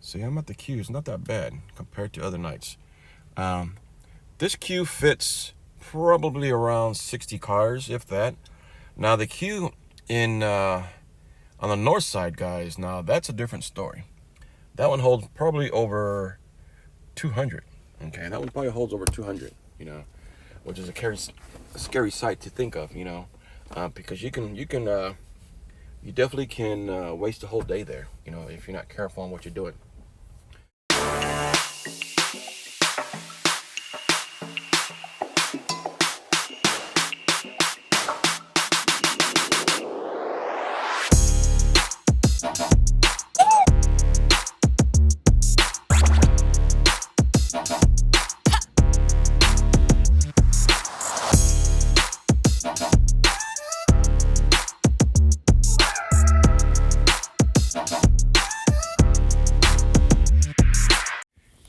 See, I'm at the queue. It's not that bad compared to other nights. Um, this queue fits probably around 60 cars, if that. Now the queue in on the north side, guys. Now that's a different story. That one holds probably over 200. Okay, that one probably holds over 200. Which is a scary sight to think of. Because you definitely can waste a whole day there. If you're not careful on what you're doing.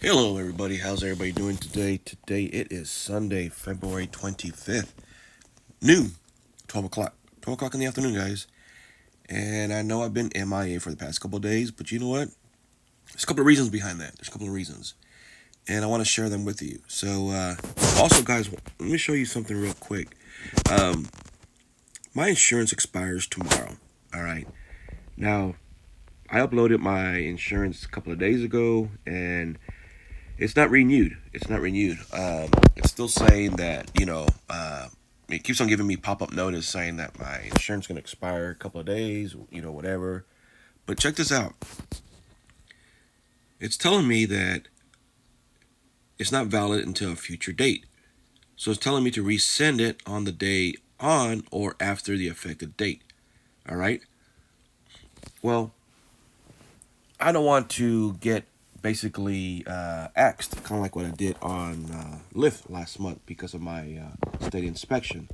Hello, everybody. How's everybody doing today? Today it is Sunday, February 25th, noon, 12 o'clock. 12 o'clock in the afternoon, guys. And I know I've been MIA for the past couple of days, but you know what? There's a couple of reasons behind that. There's a couple of reasons. And I want to share them with you. So, also, guys, let me show you something real quick. Um, my insurance expires tomorrow. All right. Now, I uploaded my insurance a couple of days ago, and it's not renewed. It's not renewed. It's still saying that, it keeps on giving me pop up notice saying that my insurance is going to expire a couple of days, whatever. But check this out. It's telling me that it's not valid until a future date. So it's telling me to resend it on the day on or after the effective date. All right. Well, I don't want to get basically axed, kind of like what I did on Lyft last month because of my state inspection.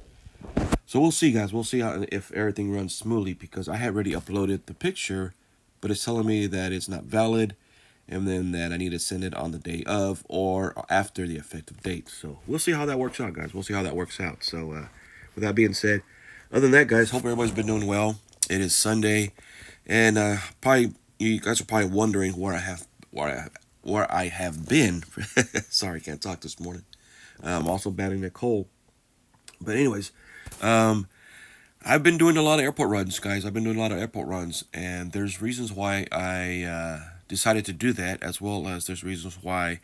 So we'll see, guys. We'll see if everything runs smoothly because I had already uploaded the picture, but it's telling me that it's not valid and then that I need to send it on the day of or after the effective date. So we'll see how that works out, guys. We'll see how that works out. So with that being said, other than that, guys, hope everybody's been doing well. It is Sunday, and probably you guys are probably wondering where I have been. Sorry, can't talk this morning. I'm also battling a cold. But anyways, um, I've been doing a lot of airport runs, guys. I've been doing a lot of airport runs, and there's reasons why I decided to do that, as well as there's reasons why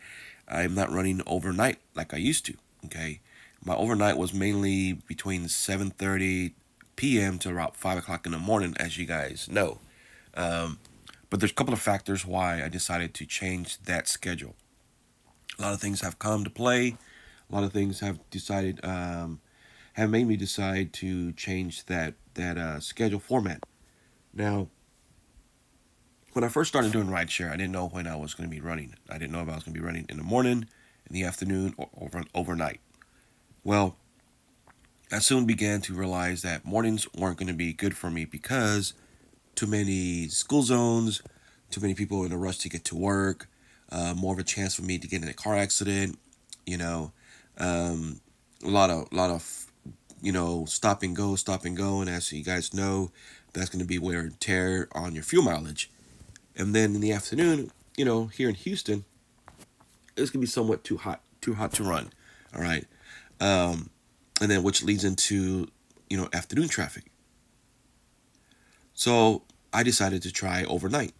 I'm not running overnight like I used to. Okay, my overnight was mainly between 7:30 p.m. to about 5 o'clock in the morning, as you guys know. Um, but there's a couple of factors why I decided to change that schedule. A lot of things have come to play. A lot of things have made me decide to change that schedule format. Now, when I first started doing rideshare, I didn't know when I was going to be running. I didn't know if I was going to be running in the morning, in the afternoon, or overnight. Well, I soon began to realize that mornings weren't going to be good for me because too many school zones, too many people in a rush to get to work, more of a chance for me to get in a car accident. You know, um, a lot of stop and go, and as you guys know, that's going to be wear and tear on your fuel mileage. And then in the afternoon, here in Houston, it's going to be somewhat too hot to run. All right, um, and then which leads into afternoon traffic. So I decided to try overnight.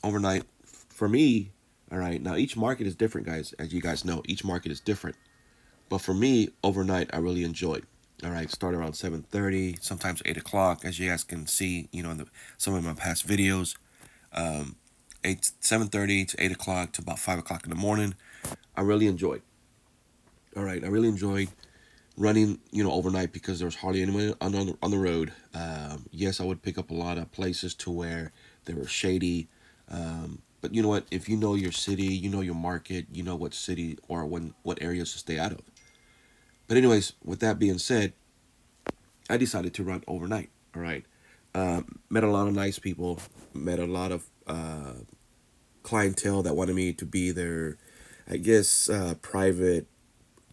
Overnight for me, all right. Now each market is different, guys. As you guys know, each market is different. But for me, overnight I really enjoyed. All right, start around 7:30, sometimes 8 o'clock, as you guys can see, in some of my past videos. Um, 7:30 to 8 o'clock to about 5 o'clock in the morning. I really enjoyed. All right, I really enjoyed running, overnight because there was hardly anyone on the road. Yes, I would pick up a lot of places to where they were shady. But you know what? If you know your city, you know your market, you know what city or what areas to stay out of. But anyways, with that being said, I decided to run overnight. All right. Met a lot of nice people. Met a lot of clientele that wanted me to be their, I guess, private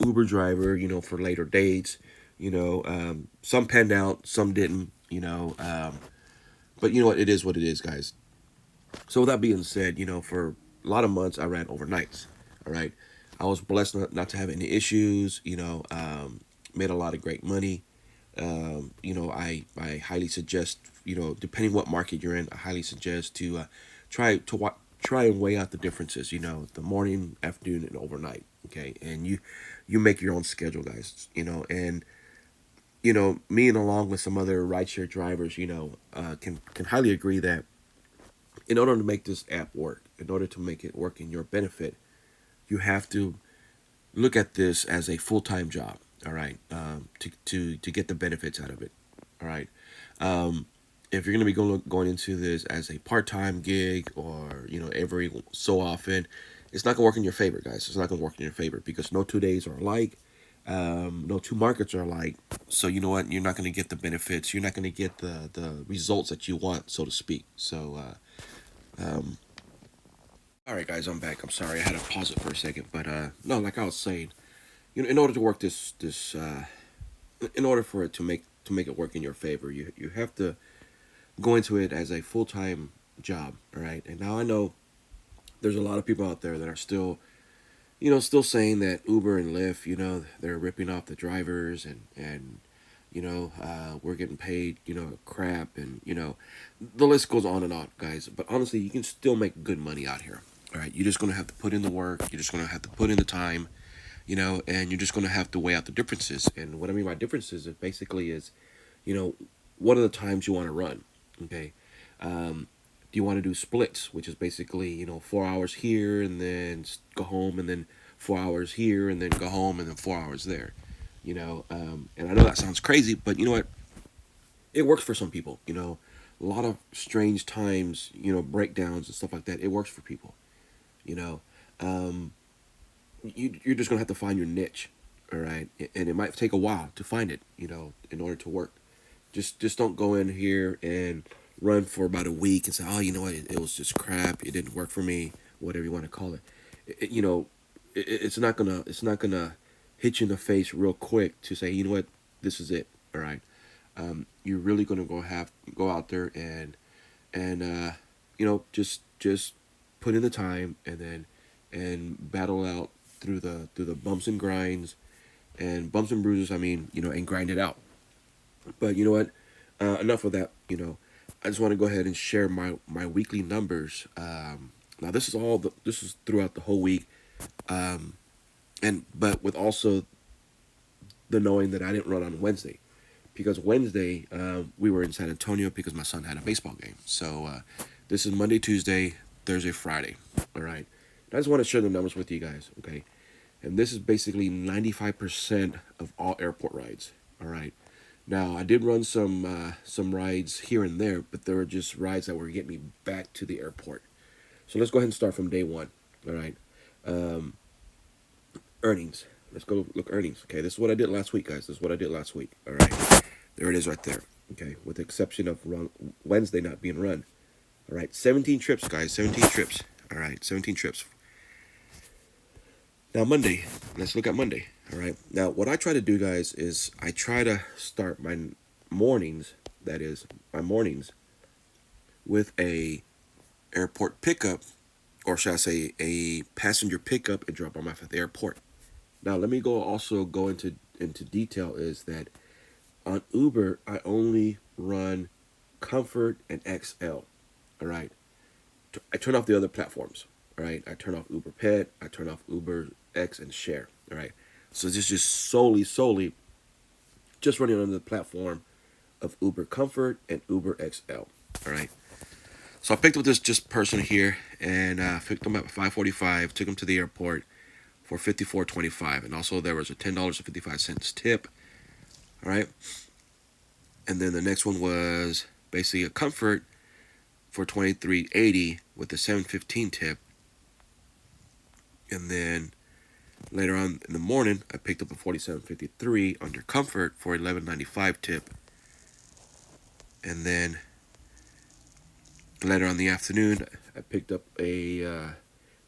Uber driver. For later dates. Some panned out, some didn't. But you know what? It is what it is, guys. So with that being said, for a lot of months I ran overnights. All right, I was blessed not to have any issues. Made a lot of great money. I highly suggest, depending what market you're in, I highly suggest to try and weigh out the differences. The morning, afternoon, and overnight. Okay, and you make your own schedule, guys. And me and along with some other rideshare drivers, can highly agree that in order to make this app work, in order to make it work in your benefit, you have to look at this as a full time job. All right, to get the benefits out of it. All right. Um, if you're going to be going into this as a part time gig or every so often, it's not going to work in your favor, guys. It's not going to work in your favor because no 2 days are alike. No two markets are alike. So you know what? You're not going to get the benefits. You're not going to get the results that you want, so to speak. So, all right, guys, I'm back. I'm sorry, I had to pause it for a second, but no, like I was saying, in order to work in order for it to make it work in your favor, you have to go into it as a full time job. All right, and now I know there's a lot of people out there that are still saying that Uber and Lyft, they're ripping off the drivers and we're getting paid, crap, and the list goes on and on, guys. But honestly, you can still make good money out here. All right, you're just gonna have to put in the work. You're just gonna have to put in the time, and you're just gonna have to weigh out the differences. And what I mean by differences is basically you know, what are the times you want to run? Okay, do you want to do splits, which is basically 4 hours here and then go home and then 4 hours here and then go home and then 4 hours there? And I know that sounds crazy, but you know what? It works for some people. A lot of strange times, breakdowns and stuff like that. It works for people. You know, um, you're just gonna have to find your niche, all right, and it might take a while to find it. In order to work. Just don't go in here and run for about a week and say, oh, you know what, it was just crap. It didn't work for me. Whatever you want to call it. It you know, it's not gonna hit you in the face real quick to say, you know what, this is it. All right. You're really gonna go out there and just put in the time and battle out through the bumps and grinds and bumps and bruises. I mean, and grind it out. But you know what? Enough of that. I just want to go ahead and share my weekly numbers. Now this is throughout the whole week, and but with also the knowing that I didn't run on Wednesday because Wednesday we were in San Antonio because my son had a baseball game. So this is Monday, Tuesday, Thursday, Friday. All right. And I just want to share the numbers with you guys. Okay. And this is basically 95% of all airport rides. All right. Now I did run some rides here and there, but they were just rides that were getting me back to the airport. So let's go ahead and start from day one. All right. Um, Earnings. Let's go look earnings. Okay, this is what I did last week, guys. This is what I did last week. All right, there it is right there. Okay, with the exception of Wednesday not being run. All right, 17 trips, guys. 17 trips. All right, 17 trips. Now Monday. Let's look at Monday. All right. Now what I try to do, guys, is I try to start my mornings. That is my mornings with a airport pickup, or should I say, a passenger pickup and drop them off at the airport. Now let me go into detail is that on Uber I only run Comfort and XL. All right. I turn off the other platforms. All right. I turn off Uber Pet. I turn off Uber X and Share. All right. So this is just solely just running on the platform of Uber Comfort and Uber XL. All right. So I picked up this just person here and picked him up at 5:45. Took him to the airport for 54.25, and also there was a $10.55 tip. All right, and then the next one was basically a Comfort for 23.80 with a 7.15 tip, and then later on in the morning I picked up a 47.53 under Comfort for 11.95 tip, and then later on in the afternoon I picked up a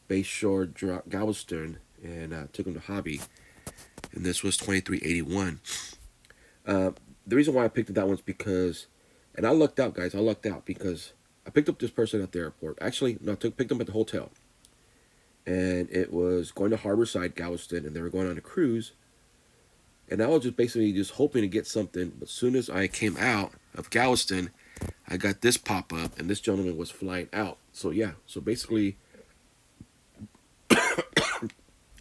Bayshore Galveston and took him to Hobby, and this was 23.81. Uh, the reason why I picked up that one's because, and I lucked out, guys. I lucked out because I picked up this person at the airport. Actually, no, picked him at the hotel. and it was going to Harborside, Galveston, and they were going on a cruise. And I was just basically just hoping to get something. But as soon as I came out of Galveston, I got this pop up, and this gentleman was flying out. So yeah, so basically,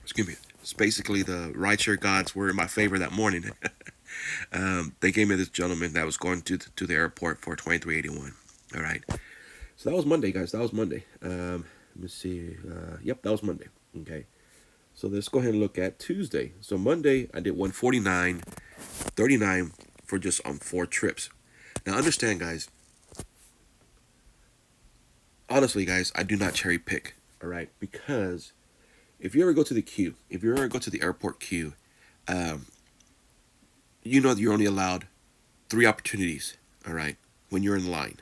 excuse me, it's basically the rideshare gods were in my favor that morning. They gave me this gentleman that was going to the airport for 2381. All right, so that was Monday, guys. That was Monday. Let me see. Yep, that was Monday. Okay, so let's go ahead and look at Tuesday. So Monday, I did 149.39 for just on 4 trips. Now understand, guys. Honestly, guys, I do not cherry pick. All right, because if you ever go to the queue, if you ever go to the airport queue, um, you know that you're only allowed 3 opportunities. All right, when you're in line,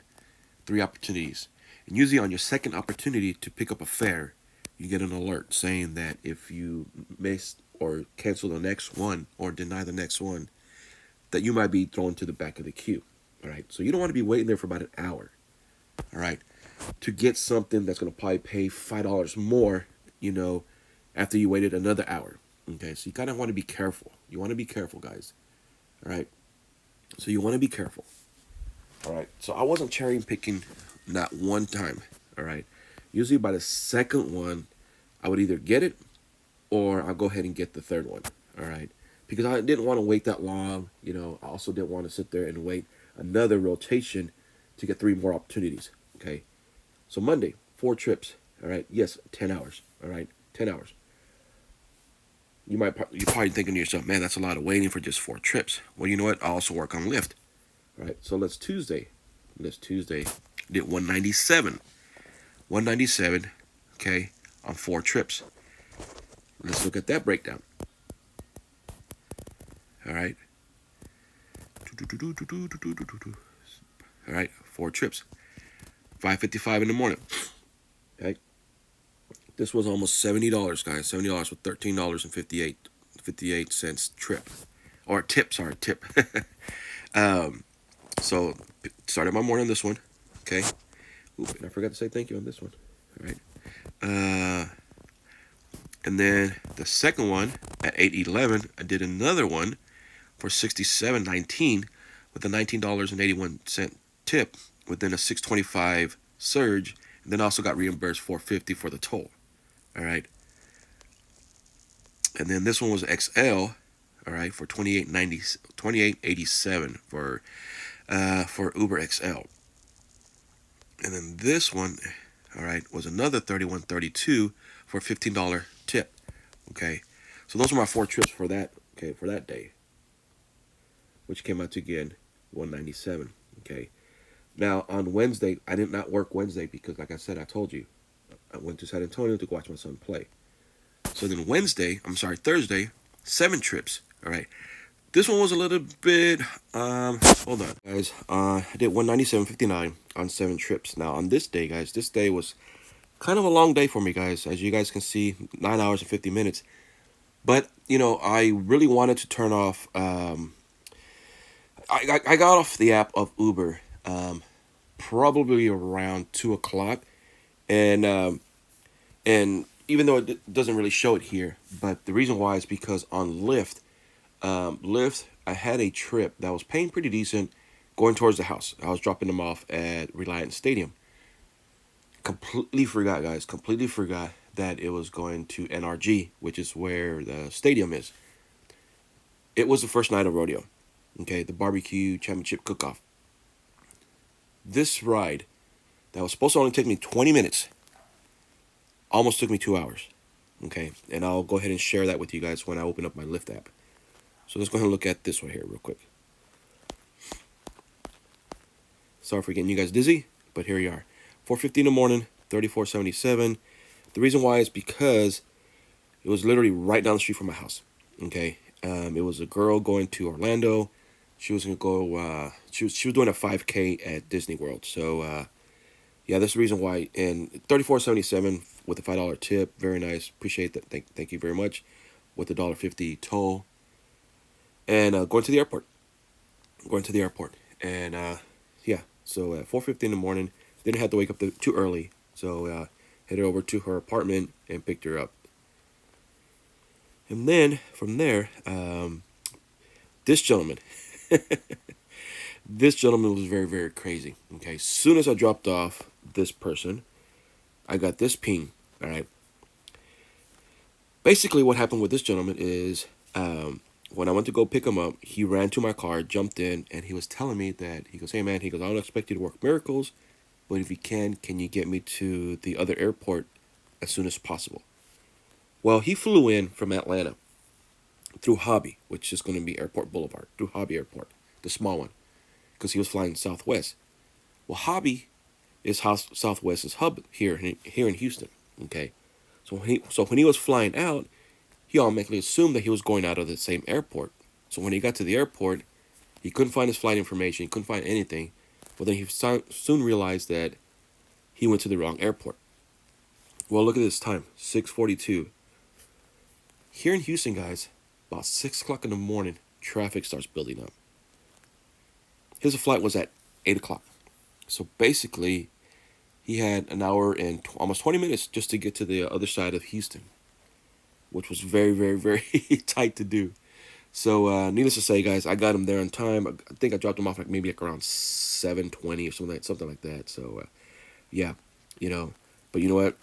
3 opportunities, and usually on your second opportunity to pick up a fare, you get an alert saying that if you miss or cancel the next one or deny the next one, that you might be thrown to the back of the queue. All right, so you don't want to be waiting there for about an hour. All right, to get something that's going to probably pay $5 more, you know, after you waited another hour. Okay, so you kind of want to be careful. You want to be careful, guys. All right, so you want to be careful. All right, so I wasn't cherry picking not one time. All right, usually by the second one, I would either get it or I'll go ahead and get the third one. All right, because I didn't want to wait that long. You know, I also didn't want to sit there and wait another rotation to get 3 more opportunities. Okay, so Monday, 4 trips. All right, yes, 10 hours. All right, 10 hours. You're probably thinking to yourself, man, that's a lot of waiting for just 4 trips. Well, you know what? I also work on Lyft. All right, so let's Tuesday. Let's Tuesday. Did 197. 197. Okay, on 4 trips. Let's look at that breakdown. All right. All right, 4 trips. 5:55 in the morning. Okay. This was almost $70, guys. $70 with $13 and 58 cents trip. Or tip, sorry, tip. um, so started my morning on this one. Okay. Ooh, and I forgot to say thank you on this one. All right. Uh, and then the second one at 8:11, I did another one for 67.19 with a $19.81 tip within a 625 surge, and then also got reimbursed 450 for the toll. All right. And then this one was XL, all right, for 28.87 for Uber XL. And then this one, all right, was another 31.32 for a $15 tip. Okay. So those were my 4 trips for that, okay, for that day, which came out to again 197. Okay. Now on Wednesday, I did not work Wednesday because, like I said, I told you, I went to San Antonio to watch my son play. So then Thursday, 7 trips. All right. This one was a little bit. Hold on, guys. I did 197.59 on 7 trips. Now on this day, guys, this day was kind of a long day for me, guys. As you guys can see, 9 hours and 50 minutes. But you know, I really wanted to turn off. I got off the app of Uber, probably around 2 o'clock, and and even though it doesn't really show it here, but the reason why is because on Lyft, I had a trip that was paying pretty decent, going towards the house. I was dropping them off at Reliant Stadium. Completely forgot, guys. Completely forgot that it was going to NRG, which is where the stadium is. It was the first night of rodeo. Okay, the barbecue championship cook-off. This ride that was supposed to only take me 20 minutes almost took me 2 hours. Okay, and I'll go ahead and share that with you guys when I open up my Lyft app. So let's go ahead and look at this one here real quick. Sorry for getting you guys dizzy, but here you are. 4:50 in the morning, 34.77. The reason why is because it was literally right down the street from my house. Okay, it was a girl going to Orlando. She was gonna go. She was doing a 5K at Disney World. So yeah, that's the reason why. And 34.77 with a $5 tip, very nice. Appreciate that. Thank you very much. With the $1.50 toll, and going to the airport. Going to the airport, and yeah. So at 4:50 in the morning, didn't have to wake up too early. So headed over to her apartment and picked her up. And then from there, this gentleman, this gentleman was very, very crazy. Okay, as soon as I dropped off this person, I got this ping. All right. Basically, what happened with this gentleman is when I went to go pick him up, he ran to my car, jumped in, and he was telling me that he goes, "Hey man," he goes, "I don't expect you to work miracles, but if you can you get me to the other airport as soon as possible?" Well, he flew in from Atlanta through Hobby, which is going to be Airport Boulevard, through Hobby Airport, the small one, because he was flying Southwest. Well, Hobby is how Southwest's hub here in Houston. Okay, so when he was flying out, he automatically assumed that he was going out of the same airport. So when he got to the airport, he couldn't find his flight information. He couldn't find anything. But then he soon realized that he went to the wrong airport. Well, look at this time, 6:42. Here in Houston, guys, about 6 o'clock in the morning, traffic starts building up. His flight was at 8 o'clock. So basically, he had an hour and almost 20 minutes just to get to the other side of Houston, which was very, very, very tight to do. So, needless to say, guys, I got him there on time. I think I dropped him off like around 7:20 or something like that. So, yeah, you know, but you know what?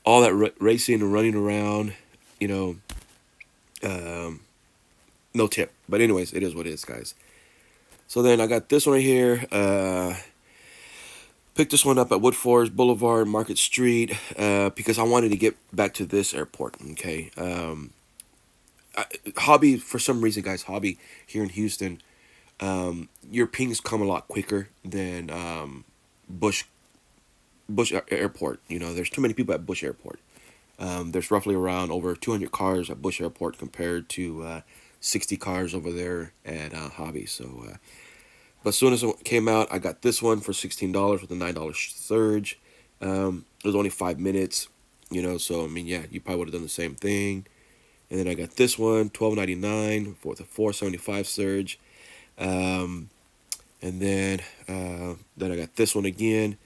All that racing and running around, you know, um, no tip. But anyways, it is what it is, guys. So then I got this one right here. Picked this one up at Woodforest Boulevard, Market Street, because I wanted to get back to this airport. Okay. Hobby, for some reason, guys, Hobby here in Houston, your pings come a lot quicker than Bush Airport. You know, there's too many people at Bush Airport. There's roughly around over 200 cars at Bush Airport compared to 60 cars over there at Hobby. So, but as soon as it came out, I got this one for $16 with a $9 surge. It was only 5 minutes, you know. So I mean, yeah, you probably would have done the same thing. And then I got this one, $12.99 for the $4.75 surge. And then I got this one again,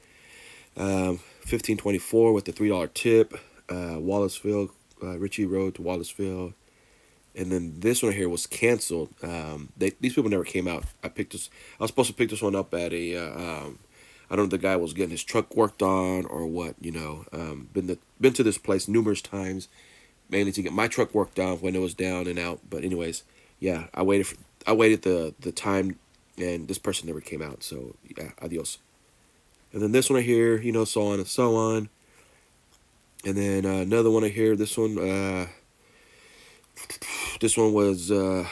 $15.24 with the $3 tip. Wallaceville, Ritchie Road to Wallaceville. And then this one here was canceled. These people never came out. I was supposed to pick this one up at a. I don't know if the guy was getting his truck worked on or what. You know, been to this place numerous times, mainly to get my truck worked on when it was down and out. But anyways, yeah, I waited the time, and this person never came out. So yeah, adios. And then this one right here, you know, so on and so on. And then another one right here. This one was oh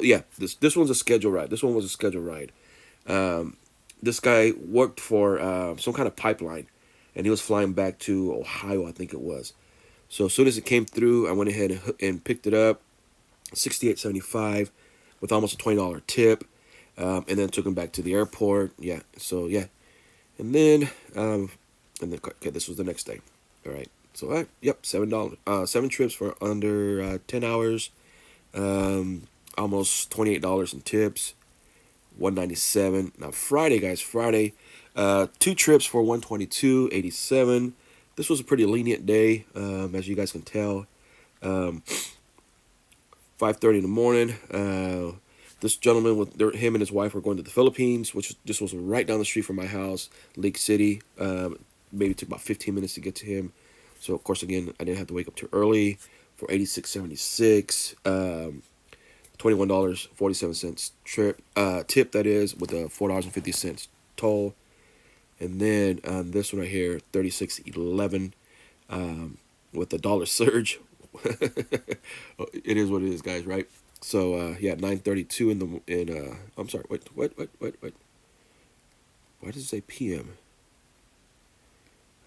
yeah, this one's a scheduled ride. This one was a scheduled ride. This guy worked for some kind of pipeline, and he was flying back to Ohio, I think it was. So as soon as it came through, I went ahead and picked it up, $68.75, with almost a $20 tip, and then took him back to the airport. Yeah, so yeah, and then okay, this was the next day. All right. So, yep, $7. 7 trips for under 10 hours. Almost $28 in tips. $197. Now Friday, guys, Friday, 2 trips for $122.87. This was a pretty lenient day, as you guys can tell. 5:30 in the morning. This gentleman him and his wife were going to the Philippines, which this was right down the street from my house, Lake City. Maybe took about 15 minutes to get to him. So of course, again, I didn't have to wake up too early for $86.76. $21.47 tip, that is, with a $4.50 toll. And then this one right here, $36.11 with a dollar surge. It is what it is, guys, right? So yeah, 9:32 I'm sorry, wait. Why does it say PM?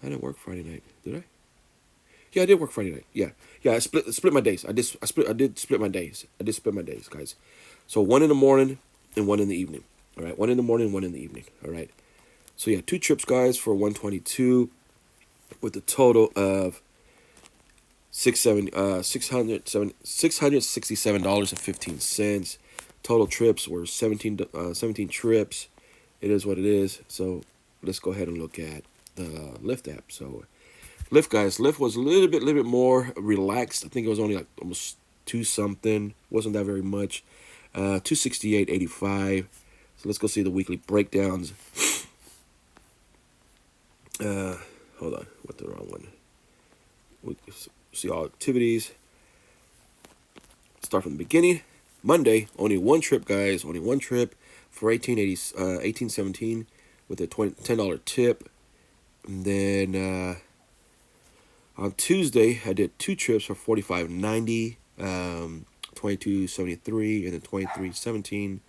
I didn't work Friday night, did I? Yeah, I did work Friday night. Yeah. I split my days. I did split my days. I did split my days, guys. So 1 in the morning and 1 in the evening. All right, 1 in the morning, 1 in the evening. All right. So yeah, 2 trips, guys, for $122, with a total of $667.15. Total trips were 17 trips. It is what it is. So let's go ahead and look at the Lyft app. So Lyft, guys, Lyft was a little bit more relaxed. I think it was only like almost two something. Wasn't that very much. 268.85. So let's go see the weekly breakdowns. Uh, Hold on, what the wrong one? We see all activities. Start from the beginning. Monday, only one trip, guys. Only one trip for 1817 with a $10 tip. And then on Tuesday, I did two trips for 45.90, 22.73, and then 23.17.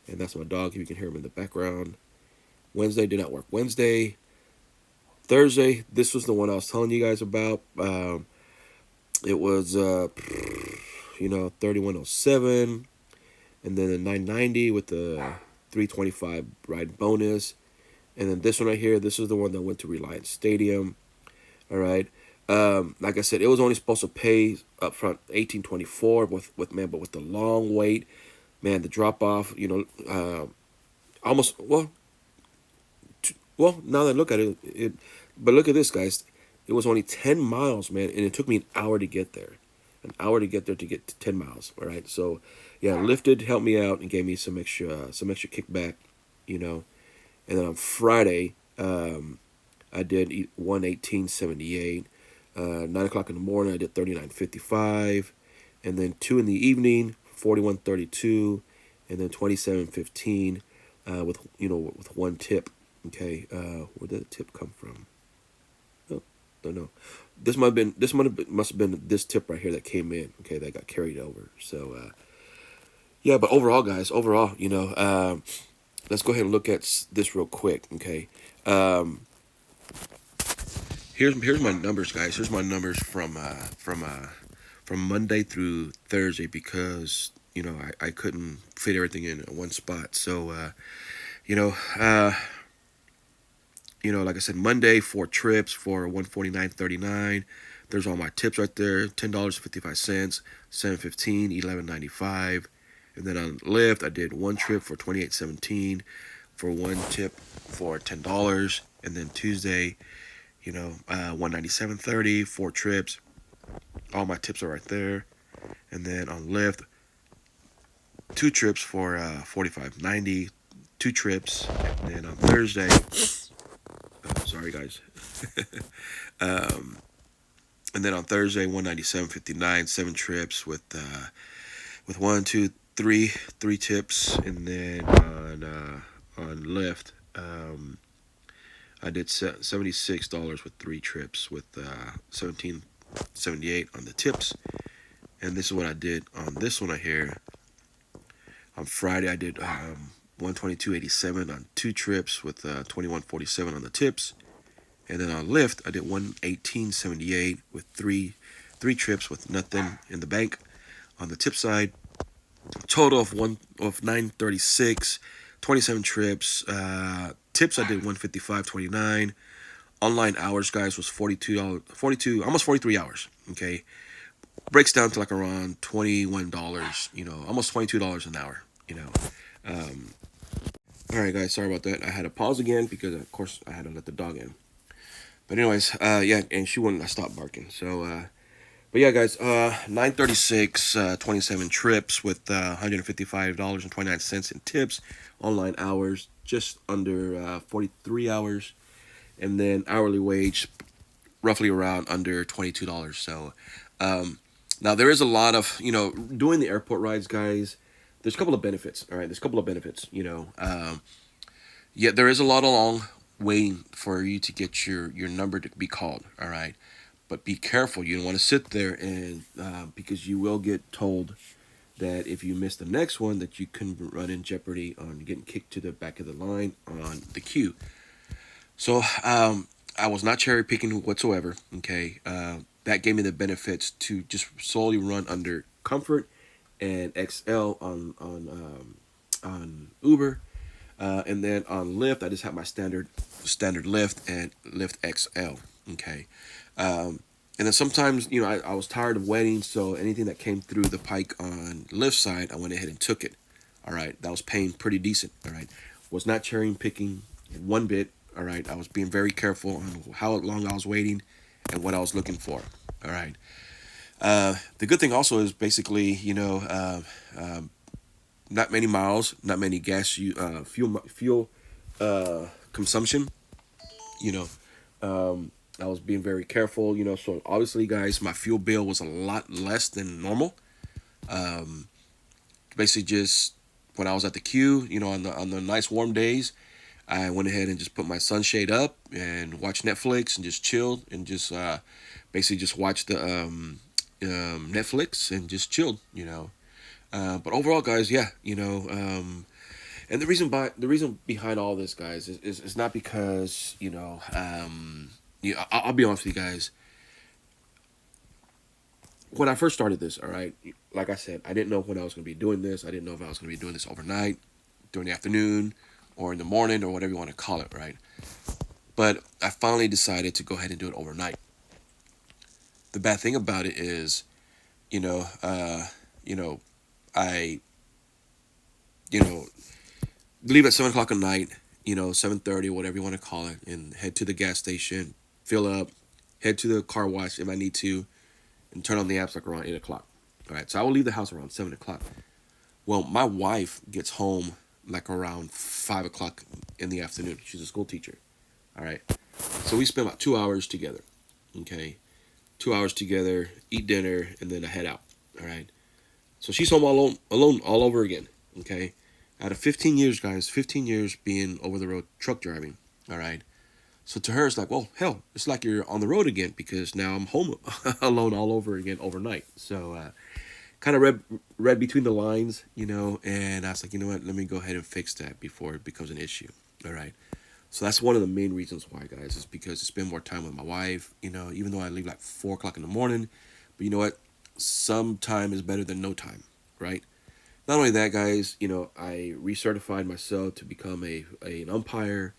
And that's my dog. If you can hear him in the background. Wednesday did not work. Wednesday, Thursday. This was the one I was telling you guys about. It was 3107, and then the 990 with the 325 ride bonus, and then this one right here. This is the one that went to Reliance Stadium. All right. Like I said, it was only supposed to pay up front 1824 but with the long wait, man, the drop off, almost now that I look at it, but look at this, guys. It was only 10 miles, man, and it took me an hour to get there. An hour to get there to get to 10 miles. All right. So, yeah, Lifted helped me out and gave me some extra kickback, you know. And then on Friday, I did 118.78. 9 o'clock in the morning, I did 39.55, and then 2 in the evening, 41.32, and then 27.15, with one tip. Okay, where did the tip come from? Oh, don't know. Must have been this tip right here that came in. Okay, that got carried over. So yeah, but overall, guys, let's go ahead and look at this real quick. Okay. Here's my numbers, guys. Here's my numbers from Monday through Thursday because I couldn't fit everything in one spot. So you know uh, like I said, Monday 4 trips for 149.39. There's all my tips right there. $10.55, 7.15, 11.95, and then on Lyft I did one trip for 28.17 for one tip for $10, and then Tuesday 197.30, 4 trips. All my tips are right there. And then on Lyft, 2 trips for 45.90, 2 trips. And then on Thursday, sorry guys. And then on Thursday, 197.59, 7 trips with 1, 2, 3 tips. And then on Lyft, I did $76 with 3 trips with 17.78 on the tips. And this is what I did on this one right here. On Friday, I did 122.87 on 2 trips with 21.47 on the tips. And then on Lyft, I did 118.78 with three trips with nothing in the bank on the tip side. Total of 936, 27 trips. Tips I did 155.29. Online hours, guys, was 42, almost 43 hours. Okay, breaks down to like around $21. Almost $22 an hour. All right, guys, sorry about that. I had to pause again because, of course, I had to let the dog in. But anyways, yeah, and she wouldn't stop barking. So, but yeah, guys, 936, 27 trips with $155.29 in tips. Online hours, just under 43 hours. And then hourly wage, roughly around under $22. So, now there is a lot of, doing the airport rides, guys. There's a couple of benefits, all right? There's a couple of benefits, Yeah, there is a lot of long waiting for you to get your number to be called, all right? But be careful. You don't want to sit there and because you will get told that if you miss the next one, that you can run in jeopardy on getting kicked to the back of the line on the queue. So I was not cherry picking whatsoever. Okay, that gave me the benefits to just solely run under Comfort and XL on Uber, and then on Lyft I just have my standard Lyft and Lyft XL. Okay, and then sometimes I was tired of waiting, so anything that came through the pike on Lyft side I went ahead and took it. All right, that was paying pretty decent. All right, was not cherry picking one bit. All right, I was being very careful on how long I was waiting and what I was looking for. All right. The good thing also is basically, not many miles, not many fuel consumption. You know, I was being very careful. So obviously, guys, my fuel bill was a lot less than normal. Um, Basically, just when I was at the queue, on the nice warm days, I went ahead and just put my sunshade up and watched Netflix and just chilled and just basically just watched the Netflix and just chilled. But overall, guys, yeah, and the reason behind all this, guys, is not because I'll be honest with you guys. When I first started this, all right, like I said, I didn't know when I was going to be doing this. I didn't know if I was going to be doing this overnight, during the afternoon, or in the morning, or whatever you want to call it, right? But I finally decided to go ahead and do it overnight. The bad thing about it is, you know, uh, you know, I, you know, leave at 7 o'clock at night, 7:30, whatever you want to call it, and head to the gas station, fill up, head to the car wash if I need to, and turn on the apps like around 8 o'clock. All right, so I will leave the house around 7 o'clock. Well, my wife gets home like around 5 o'clock in the afternoon. She's a school teacher. All right, so we spend about 2 hours together. Okay, 2 hours together, eat dinner, and then I head out. All right, so she's home alone all over again. Okay, out of 15 years, guys, 15 years being over the road truck driving. All right, so to her, it's like, well, hell, it's like you're on the road again because now I'm home alone all over again overnight. So kind of read between the lines, and I was like, you know what, let me go ahead and fix that before it becomes an issue. All right. So that's one of the main reasons why, guys, is because I spend more time with my wife. Even though I leave like 4 o'clock in the morning, but you know what, some time is better than no time, right? Not only that, guys, I recertified myself to become an umpire,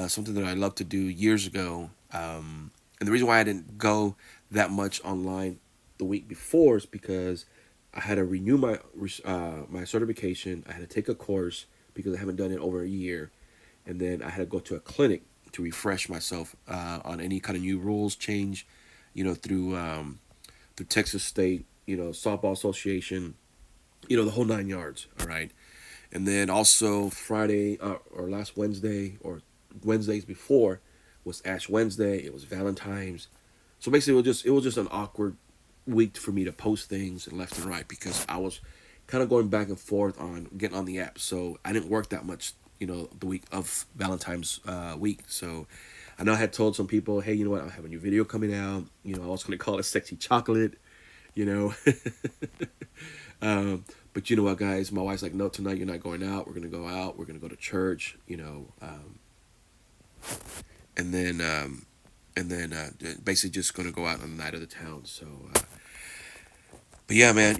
something that I loved to do years ago. And the reason why I didn't go that much online the week before is because I had to renew my certification. I had to take a course because I haven't done it over a year, and then I had to go to a clinic to refresh myself on any kind of new rules change, through Texas State, softball association, the whole 9 yards. All right, and then also Friday or last Wednesday or Wednesdays before was Ash Wednesday. It was Valentine's. So basically, it was just an awkward week for me to post things and left and right because I was kind of going back and forth on getting on the app. So I didn't work that much, the week of Valentine's week. So I know I had told some people, hey, you know what, I have a new video coming out. I was going to call it Sexy Chocolate, you know. But you know what, guys, my wife's like, no, tonight you're not going out. We're going to go out. We're going to go to church, and then basically just going to go out on the night of the town. So, but yeah, man,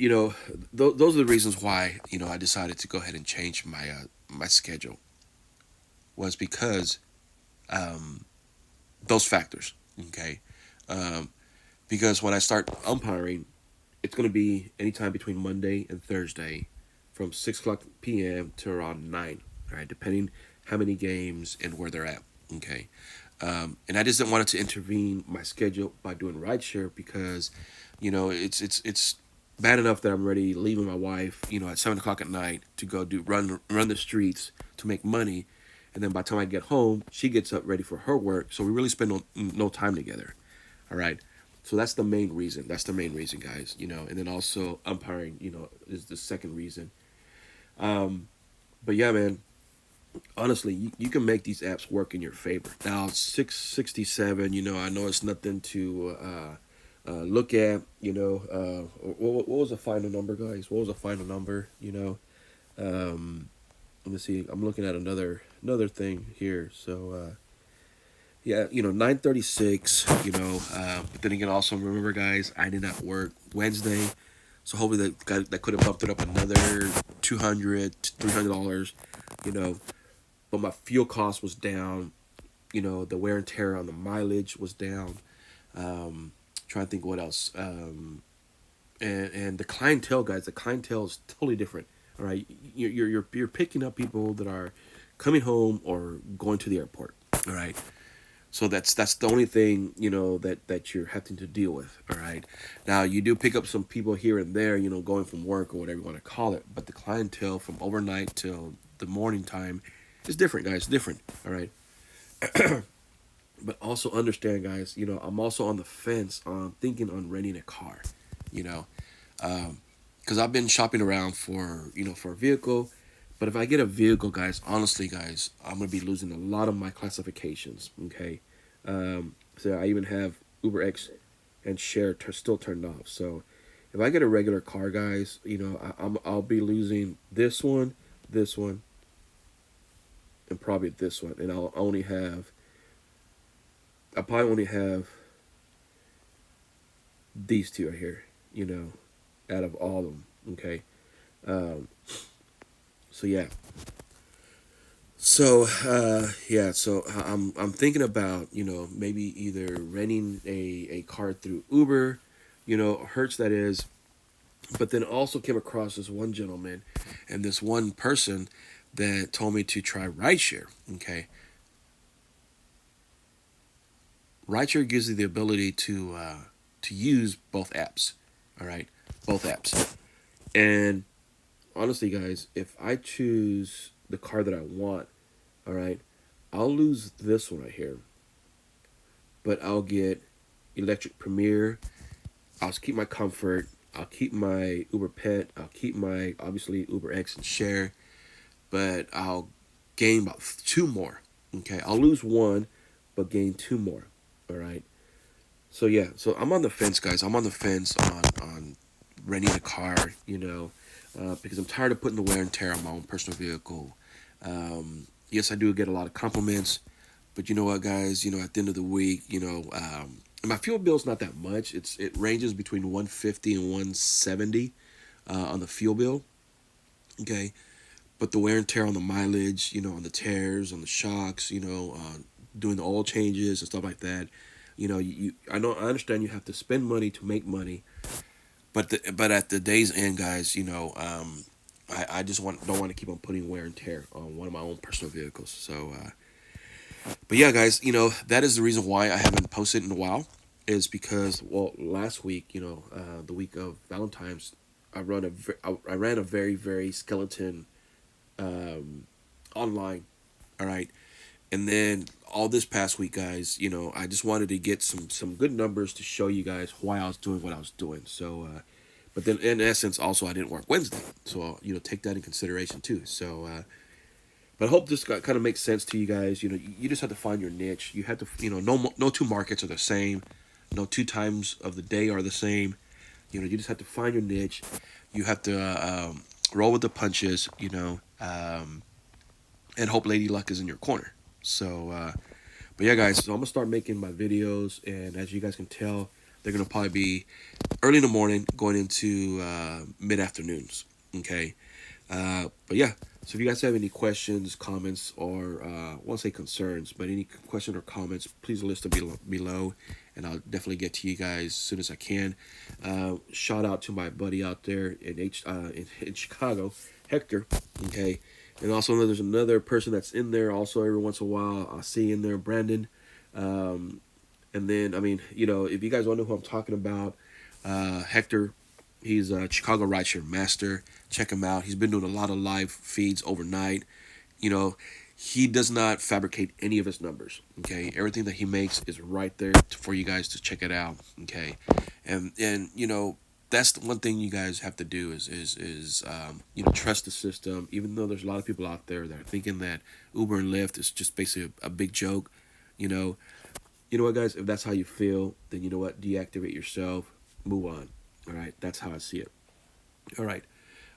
those are the reasons why I decided to go ahead and change my schedule was because those factors. Okay, um, because when I start umpiring, it's going to be anytime between Monday and Thursday, from 6 o'clock p.m. to around 9. All right, depending how many games and where they're at. Okay, and I just didn't want it to intervene my schedule by doing rideshare because, it's bad enough that I'm already leaving my wife, at 7 o'clock at night to go run the streets to make money, and then by the time I get home, she gets up ready for her work. So we really spend no time together. All right. So that's the main reason. That's the main reason, guys. And then also umpiring, is the second reason. Um, but yeah, man, honestly, you can make these apps work in your favor. Now, 667, I know it's nothing to look at, what was the final number, guys? What was the final number, let me see. I'm looking at another thing here. So, yeah, 9:36. But then again, also remember, guys, I did not work Wednesday, so hopefully that could have bumped it up another $200 to $300. You know, but my fuel cost was down. The wear and tear on the mileage was down. Trying to think what else. And the clientele, guys, the clientele is totally different. All right, you're picking up people that are coming home or going to the airport. All right. So that's the only thing, that you're having to deal with. All right. Now you do pick up some people here and there, going from work or whatever you want to call it, but the clientele from overnight till the morning time is different, guys. Different. All right. But also understand, guys. I'm also on the fence on thinking on renting a car. You know, because I've been shopping around for a vehicle. But if I get a vehicle, guys, honestly, guys, I'm gonna be losing a lot of my classifications. Okay, so I even have Uber X and Share still turned off. So if I get a regular car, guys, I'll be losing this one, and probably this one, and I'll probably only have these two right here. Out of all of them. Okay, um, so yeah. So I'm thinking about maybe either renting a car through Uber, Hertz that is, but then also came across this one gentleman and this one person that told me to try rideshare. Okay, rideshare gives you the ability to use both apps. All right, both apps. And honestly, guys, if I choose the car that I want, all right, I'll lose this one right here, but I'll get electric Premier. I'll keep my comfort. I'll keep my Uber Pet. I'll keep my obviously Uber X and Share, but I'll gain about two more. Okay, I'll lose one, but gain two more. All right. So yeah, so I'm on the fence, guys. I'm on the fence on renting a car. Because I'm tired of putting the wear and tear on my own personal vehicle. Yes, I do get a lot of compliments, but you know what, guys? At the end of the week, my fuel bill's not that much. It ranges between 150 and 170 on the fuel bill. Okay, but the wear and tear on the mileage, on the tears, on the shocks, doing the oil changes and stuff like that. I understand you have to spend money to make money, but at the day's end, guys, I just don't want to keep on putting wear and tear on one of my own personal vehicles. So, but yeah, guys, that is the reason why I haven't posted in a while, is because, well, last week, the week of Valentine's, I ran a very very skeleton online. All right, and then all this past week, guys, I just wanted to get some good numbers to show you guys why I was doing what I was doing. So, but then in essence, also I didn't work Wednesday, so take that in consideration too. So, but I hope this kind of makes sense to you guys. You just have to find your niche. You have to, no two markets are the same. No two times of the day are the same. You just have to find your niche. You have to roll with the punches. And hope Lady Luck is in your corner. So, but yeah, guys, so I'm gonna start making my videos, and as you guys can tell, they're gonna probably be early in the morning, going into mid afternoons. Okay, but yeah. So if you guys have any questions, comments, or I won't say concerns, but any questions or comments, please list them below, and I'll definitely get to you guys as soon as I can. Shout out to my buddy out there in Chicago, Hector. Okay. And also, there's another person that's in there also every once in a while. I see in there Brandon. And then, if you guys want to know who I'm talking about, Hector, he's a Chicago rideshare master. Check him out. He's been doing a lot of live feeds overnight. He does not fabricate any of his numbers. Okay, everything that he makes is right there for you guys to check it out. Okay, and that's the one thing you guys have to do is trust the system. Even though there's a lot of people out there that are thinking that Uber and Lyft is just basically a big joke, you know what, guys? If that's how you feel, then you know what? Deactivate yourself. Move on. All right, that's how I see it. All right,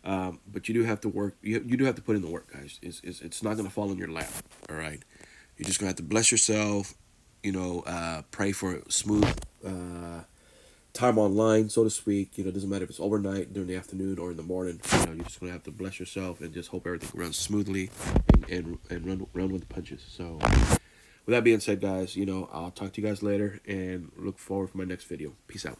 but you do have to work. You do have to put in the work, guys. It's not gonna fall in your lap. All right, you're just gonna have to bless yourself. Pray for a smooth time online, so to speak. It doesn't matter if it's overnight, during the afternoon, or in the morning. You're just gonna have to bless yourself and just hope everything runs smoothly, and run with the punches. So, with that being said, guys, I'll talk to you guys later and look forward for my next video. Peace out.